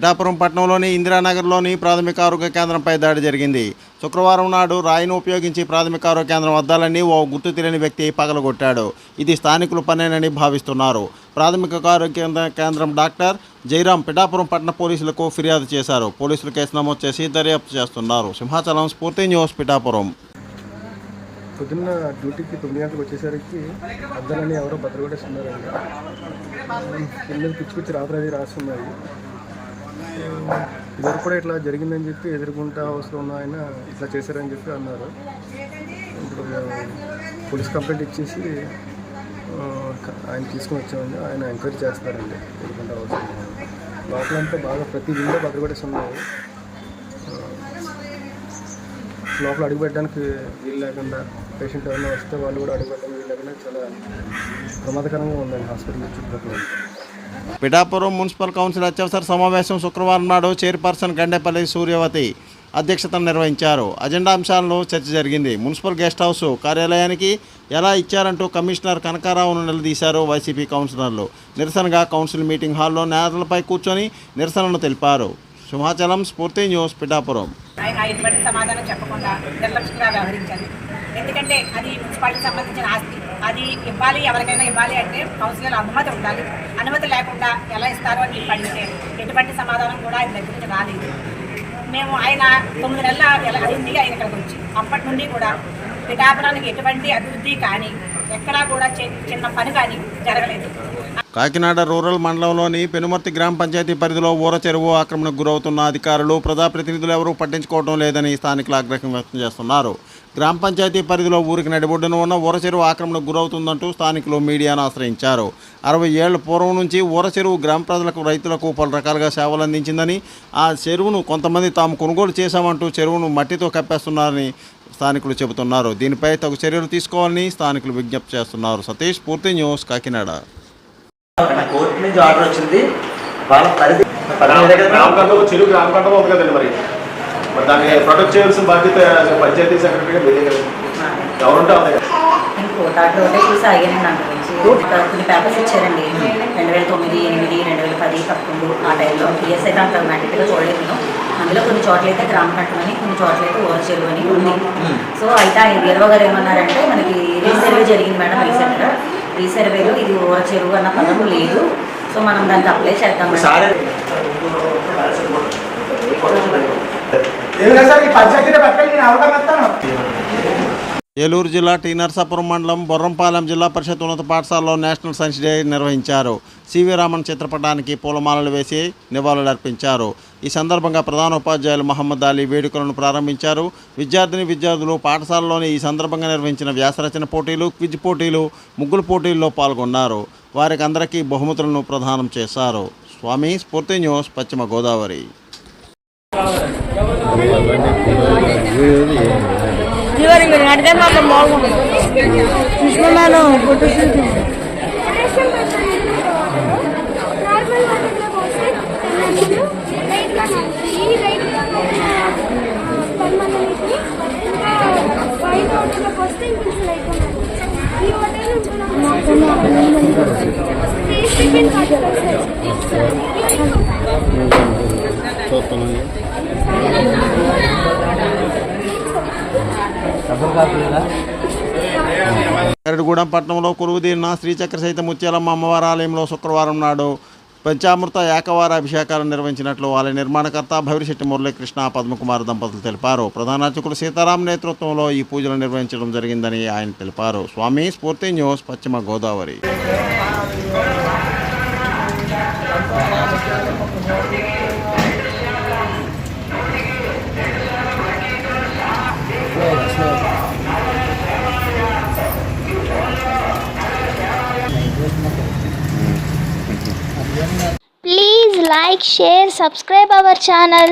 పిఠాపురం పట్టణంలోని ఇందిరానగర్లోని ప్రాథమిక ఆరోగ్య కేంద్రంపై దాడి జరిగింది. శుక్రవారం నాడు రాయిని ఉపయోగించి ప్రాథమిక ఆరోగ్య కేంద్రం అద్దాలన్నీ ఓ గుర్తు తెలియని వ్యక్తి పగలగొట్టాడు. ఇది స్థానికులు పనేనని భావిస్తున్నారు. ప్రాథమిక ఆరోగ్య కేంద్రం డాక్టర్ జైరాం పిఠాపురం పట్టణ పోలీసులకు ఫిర్యాదు చేశారు. పోలీసులు కేసు నమోదు చేసి దర్యాప్తు చేస్తున్నారు. సింహాచలం స్ఫూర్తి న్యూస్ పిఠాపురం. పొద్దున్న డ్యూటీకి 9 గంటలకు వచ్చేసరికి అద్దాలని ఎవరో భద్రపడేస్తున్నారండి. కింద పిచ్చి పిచ్చి రాత్రి రాస్తున్నారు. ఇదివరకు కూడా ఇట్లా జరిగిందని చెప్పి ఎదుర్కొంటా హౌస్లో ఉన్న ఆయన ఇట్లా చేశారని చెప్పి అన్నారు. ఇప్పుడు పోలీస్ కంప్లైంట్ ఇచ్చేసి ఆయన తీసుకుని వచ్చామండి. ఆయన ఎంక్వైరీ చేస్తారండి. ఎదుర్కొంటా హౌస్ లోపలంతా బాగా ప్రతి విండో భద్రపడేస్తున్నారు. లోపల అడుగుపెట్టడానికి వీలు లేకుండా పేషెంట్ ఎవరైనా వస్తే వాళ్ళు కూడా అడుగుపెట్టడానికి వీలు లేకుండా చాలా ప్రమాదకరంగా ఉందండి హాస్పిటల్ చుట్టుపక్కల. పిఠాపురం మున్సిపల్ కౌన్సిల్ అత్యవసర సమావేశం శుక్రవారం నాడు చైర్పర్సన్ గండేపల్లి సూర్యవతి అధ్యక్షతన నిర్వహించారు. అజెండా అంశాల్లో చర్చ జరిగింది. మున్సిపల్ గెస్ట్ హౌస్ కార్యాలయానికి ఎలా ఇచ్చారంటూ కమిషనర్ కనకారావును నిలదీశారు వైసీపీ కౌన్సిలర్లు. నిరసనగా కౌన్సిల్ మీటింగ్ హాల్లో నేతలపై కూర్చొని నిరసనను తెలిపారు. సింహాచలం స్ఫూర్తి న్యూస్ పిఠాపురం. ఆయన ఎటువంటి సమాధానం చెప్పకుండా నిర్లక్ష్యంగా వ్యవహరించాలి. ఎందుకంటే అది మున్సిపాలిటీకి సంబంధించిన ఆస్తి. అది ఇవ్వాలి, ఎవరికైనా ఇవ్వాలి అంటే కౌన్సిలర్ అనుమతి ఉండాలి. అనుమతి లేకుండా ఎలా ఇస్తారో అని మీరు అడిగితే ఎటువంటి సమాధానం కూడా ఆయన దగ్గర నుంచి రాలేదు. మేము ఆయన 9 నెలల అయింది ఆయన ఇక్కడికి వచ్చి అప్పటి నుండి కూడా పిఠాపురానికి ఎటువంటి అభివృద్ధి కానీ ఎక్కడా కూడా చిన్న పని కానీ జరగలేదు. కాకినాడ రూరల్ మండలంలోని పెనుమర్తి గ్రామ పంచాయతీ పరిధిలో ఊర చెరువు ఆక్రమణకు గురవుతున్న అధికారులు ప్రజాప్రతినిధులు ఎవరూ పట్టించుకోవడం లేదని స్థానికులు ఆగ్రహం వ్యక్తం చేస్తున్నారు. గ్రామ పంచాయతీ పరిధిలో ఊరికి నడిబొడ్డున ఉన్న ఊర చెరువు ఆక్రమణకు గురవుతుందంటూ స్థానికులు మీడియాను ఆశ్రయించారు. 60 ఏళ్ల పూర్వం నుంచి ఊర చెరువు గ్రామ ప్రజలకు, రైతులకు పలు రకాలుగా సేవలు అందించిందని, ఆ చెరువును కొంతమంది తాము కొనుగోలు చేశామంటూ చెరువును మట్టితో కప్పేస్తున్నారని స్థానికులు చెబుతున్నారు. దీనిపై తగు చర్యలు తీసుకోవాలని స్థానికులు విజ్ఞప్తి చేస్తున్నారు. సతీష్, పూర్తి న్యూస్, కాకినాడ. కోర్టు నుంచి ఆర్డర్ వచ్చింది. వాళ్ళ పరిధి చెరువు గ్రామ కంటలో ఉంది కదండి. మరి దాన్ని ప్రొటెక్ట్ చేయాల్సిన బాధ్యత పంచాయతీ సెక్రటరీ ఎవరుంటే కోర్టు ఆర్డర్ ఒకటే చూసి ఆగానండి. నాకు తెలిసి కొన్ని పేపర్స్ ఇచ్చారండి. 2009, 8, 2010, 11 ఆ టైంలో పిఎస్ఐ దాంట్లో మ్యాటిక్గా చూడలేదు నేను. అందులో కొన్ని చోట్ల అయితే గ్రామ కంటం అని, కొన్ని చోట్ల అయితే ఊర చెరువు అని ఉంది. సో అయితే ఆయన వీరవ గారు ఏమన్నారంటే మనకి రీసర్వే జరిగింది మేడం, రీసెంట్గా రీసర్వేలో ఇది ఊర చెరువు అన్న పదం లేదు. సో మనం దానికి అప్లై చేద్దాం. ఏలూరు జిల్లా టీ నరసాపురం మండలం బొర్రంపాలెం జిల్లా పరిషత్ ఉన్నత పాఠశాలలో నేషనల్ సైన్స్ డే నిర్వహించారు. సివి రామన్ చిత్రపటానికి పూలమాలలు వేసి నివాళులర్పించారు. ఈ సందర్భంగా ప్రధానోపాధ్యాయులు మహమ్మద్ అలీ వేడుకలను ప్రారంభించారు. విద్యార్థులు పాఠశాలలోని ఈ సందర్భంగా నిర్వహించిన వ్యాసరచన పోటీలు, క్విజ్ పోటీలు, ముగ్గులు పోటీల్లో పాల్గొన్నారు. వారికి అందరికీ బహుమతులను ప్రదానం చేశారు. స్వామి, స్ఫూర్తి న్యూస్, పశ్చిమ గోదావరి. కరడుగూడెం పట్టణంలో కొలువుదీరిన శ్రీచక్ర సహిత ముత్యాలమ్మ అమ్మవారి ఆలయంలో శుక్రవారం నాడు పంచామృత ఏకవార అభిషేకాలను నిర్వహించినట్లు ఆలయ నిర్మాణకర్త భవిరిశెట్టి మురళీకృష్ణ, పద్మకుమార్ దంపతులు తెలిపారు. ప్రధాన అర్చకులు సీతారాం నేతృత్వంలో ఈ పూజలు నిర్వహించడం జరిగిందని ఆయన తెలిపారు. స్వామి, స్ఫూర్తి న్యూస్, పశ్చిమ Godavari. Please like, share, subscribe our channel.